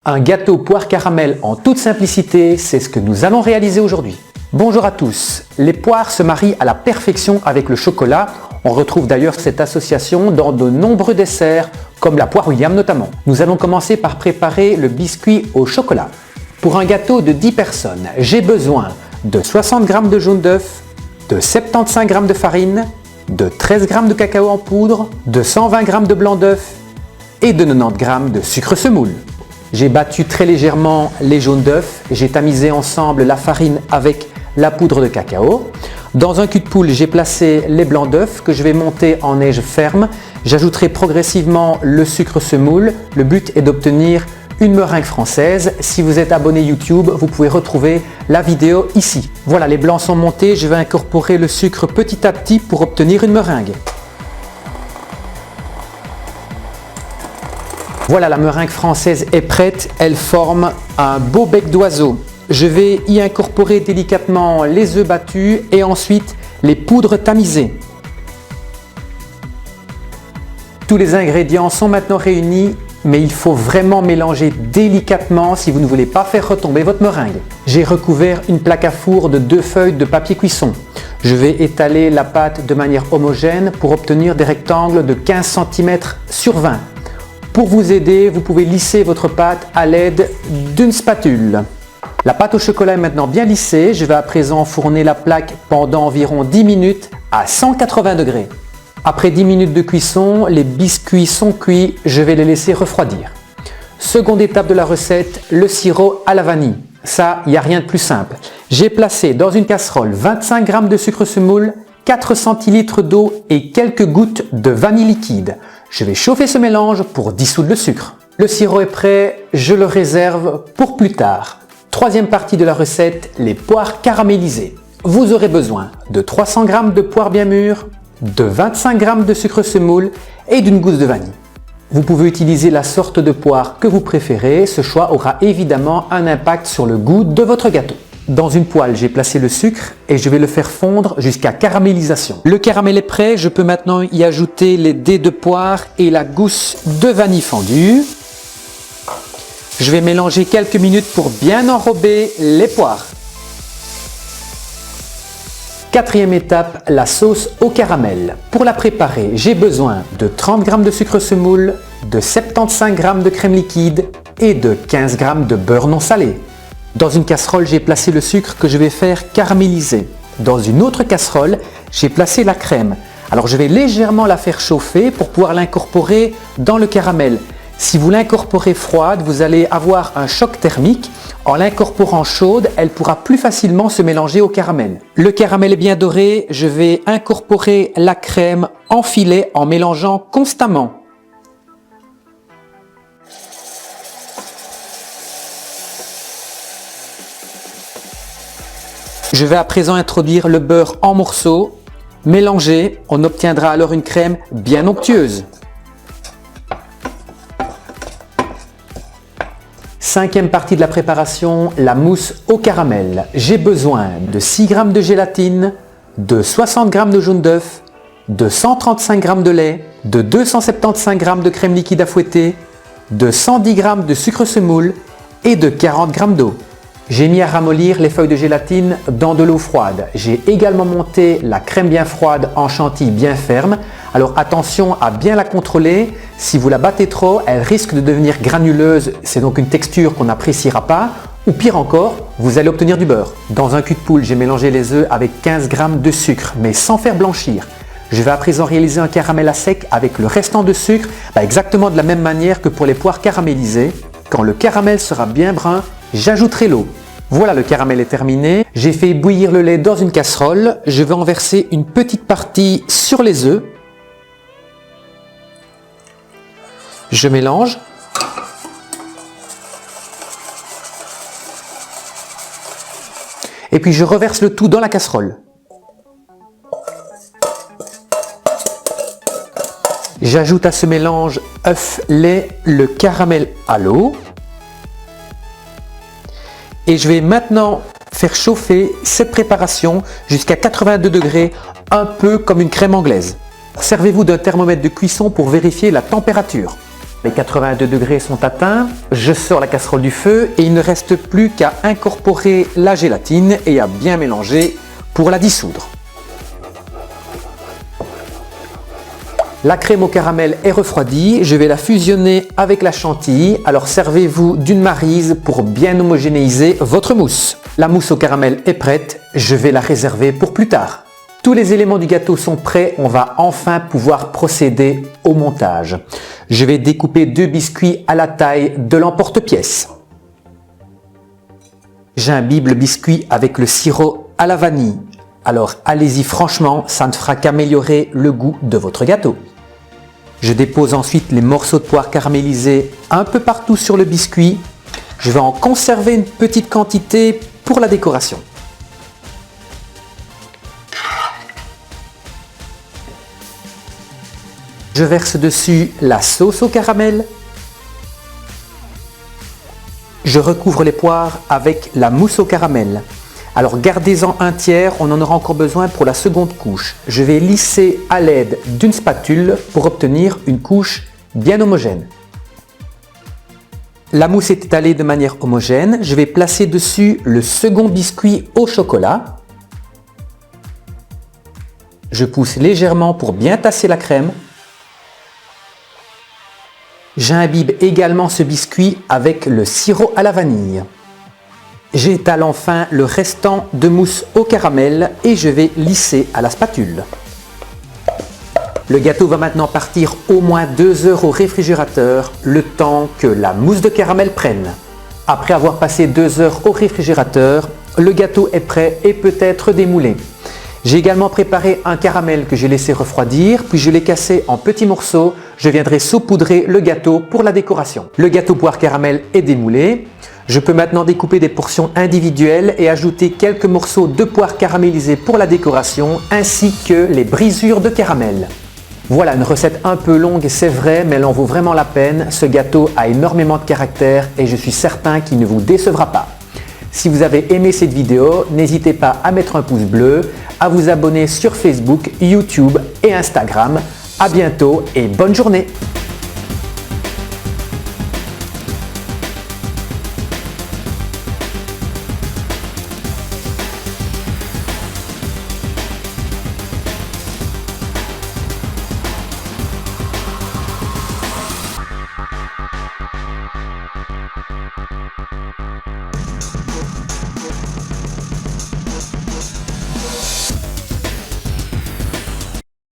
Un gâteau poire caramel en toute simplicité, c'est ce que nous allons réaliser aujourd'hui. Bonjour à tous, les poires se marient à la perfection avec le chocolat. On retrouve d'ailleurs cette association dans de nombreux desserts, comme la poire William notamment. Nous allons commencer par préparer le biscuit au chocolat. Pour un gâteau de 10 personnes, j'ai besoin de 60 g de jaune d'œuf, de 75 g de farine, de 13 g de cacao en poudre, de 120 g de blanc d'œuf et de 90 g de sucre semoule. J'ai battu très légèrement les jaunes d'œufs, j'ai tamisé ensemble la farine avec la poudre de cacao. Dans un cul de poule, j'ai placé les blancs d'œufs que je vais monter en neige ferme. J'ajouterai progressivement le sucre semoule. Le but est d'obtenir une meringue française. Si vous êtes abonné YouTube, vous pouvez retrouver la vidéo ici. Voilà, les blancs sont montés, je vais incorporer le sucre petit à petit pour obtenir une meringue. Voilà, la meringue française est prête, elle forme un beau bec d'oiseau. Je vais y incorporer délicatement les œufs battus et ensuite les poudres tamisées. Tous les ingrédients sont maintenant réunis, mais il faut vraiment mélanger délicatement si vous ne voulez pas faire retomber votre meringue. J'ai recouvert une plaque à four de 2 feuilles de papier cuisson. Je vais étaler la pâte de manière homogène pour obtenir des rectangles de 15 cm sur 20. Pour vous aider, vous pouvez lisser votre pâte à l'aide d'une spatule. La pâte au chocolat est maintenant bien lissée. Je vais à présent enfourner la plaque pendant environ 10 minutes à 180 degrés. Après 10 minutes de cuisson, les biscuits sont cuits. Je vais les laisser refroidir. Seconde étape de la recette, le sirop à la vanille. Ça, il n'y a rien de plus simple. J'ai placé dans une casserole 25 g de sucre semoule, 4 centilitres d'eau et quelques gouttes de vanille liquide. Je vais chauffer ce mélange pour dissoudre le sucre. Le sirop est prêt, je le réserve pour plus tard. Troisième partie de la recette, les poires caramélisées. Vous aurez besoin de 300 g de poires bien mûres, de 25 g de sucre semoule et d'une gousse de vanille. Vous pouvez utiliser la sorte de poire que vous préférez, ce choix aura évidemment un impact sur le goût de votre gâteau. Dans une poêle, j'ai placé le sucre et je vais le faire fondre jusqu'à caramélisation. Le caramel est prêt, je peux maintenant y ajouter les dés de poire et la gousse de vanille fondue. Je vais mélanger quelques minutes pour bien enrober les poires. Quatrième étape, la sauce au caramel. Pour la préparer, j'ai besoin de 30 g de sucre semoule, de 75 g de crème liquide et de 15 g de beurre non salé. Dans une casserole, j'ai placé le sucre que je vais faire caraméliser. Dans une autre casserole, j'ai placé la crème. Alors je vais légèrement la faire chauffer pour pouvoir l'incorporer dans le caramel. Si vous l'incorporez froide, vous allez avoir un choc thermique. En l'incorporant chaude, elle pourra plus facilement se mélanger au caramel. Le caramel est bien doré, je vais incorporer la crème en filet en mélangeant constamment. Je vais à présent introduire le beurre en morceaux. Mélanger, on obtiendra alors une crème bien onctueuse. Cinquième partie de la préparation, la mousse au caramel. J'ai besoin de 6 g de gélatine, de 60 g de jaune d'œuf, de 135 g de lait, de 275 g de crème liquide à fouetter, de 110 g de sucre semoule et de 40 g d'eau. J'ai mis à ramollir les feuilles de gélatine dans de l'eau froide. J'ai également monté la crème bien froide en chantilly bien ferme. Alors attention à bien la contrôler. Si vous la battez trop, elle risque de devenir granuleuse. C'est donc une texture qu'on n'appréciera pas. Ou pire encore, vous allez obtenir du beurre. Dans un cul de poule, j'ai mélangé les œufs avec 15 g de sucre, mais sans faire blanchir. Je vais à présent réaliser un caramel à sec avec le restant de sucre, exactement de la même manière que pour les poires caramélisées. Quand le caramel sera bien brun, j'ajouterai l'eau. Voilà, le caramel est terminé. J'ai fait bouillir le lait dans une casserole. Je vais en verser une petite partie sur les œufs. Je mélange. Et puis je reverse le tout dans la casserole. J'ajoute à ce mélange œuf, lait, le caramel à l'eau. Et je vais maintenant faire chauffer cette préparation jusqu'à 82 degrés, un peu comme une crème anglaise. Servez-vous d'un thermomètre de cuisson pour vérifier la température. Les 82 degrés sont atteints, je sors la casserole du feu et il ne reste plus qu'à incorporer la gélatine et à bien mélanger pour la dissoudre. La crème au caramel est refroidie, je vais la fusionner avec la chantilly, alors servez-vous d'une maryse pour bien homogénéiser votre mousse. La mousse au caramel est prête, je vais la réserver pour plus tard. Tous les éléments du gâteau sont prêts, on va enfin pouvoir procéder au montage. Je vais découper 2 biscuits à la taille de l'emporte-pièce. J'imbibe le biscuit avec le sirop à la vanille. Alors allez-y franchement, ça ne fera qu'améliorer le goût de votre gâteau. Je dépose ensuite les morceaux de poire caramélisés un peu partout sur le biscuit. Je vais en conserver une petite quantité pour la décoration. Je verse dessus la sauce au caramel. Je recouvre les poires avec la mousse au caramel. Alors gardez-en un tiers, on en aura encore besoin pour la seconde couche. Je vais lisser à l'aide d'une spatule pour obtenir une couche bien homogène. La mousse est étalée de manière homogène. Je vais placer dessus le second biscuit au chocolat. Je pousse légèrement pour bien tasser la crème. J'imbibe également ce biscuit avec le sirop à la vanille. J'étale enfin le restant de mousse au caramel et je vais lisser à la spatule. Le gâteau va maintenant partir au moins 2 heures au réfrigérateur, le temps que la mousse de caramel prenne. Après avoir passé 2 heures au réfrigérateur, le gâteau est prêt et peut être démoulé. J'ai également préparé un caramel que j'ai laissé refroidir, puis je l'ai cassé en petits morceaux. Je viendrai saupoudrer le gâteau pour la décoration. Le gâteau poire caramel est démoulé. Je peux maintenant découper des portions individuelles et ajouter quelques morceaux de poire caramélisée pour la décoration, ainsi que les brisures de caramel. Voilà une recette un peu longue, c'est vrai, mais elle en vaut vraiment la peine. Ce gâteau a énormément de caractère et je suis certain qu'il ne vous décevra pas. Si vous avez aimé cette vidéo, n'hésitez pas à mettre un pouce bleu, à vous abonner sur Facebook, YouTube et Instagram. À bientôt et bonne journée!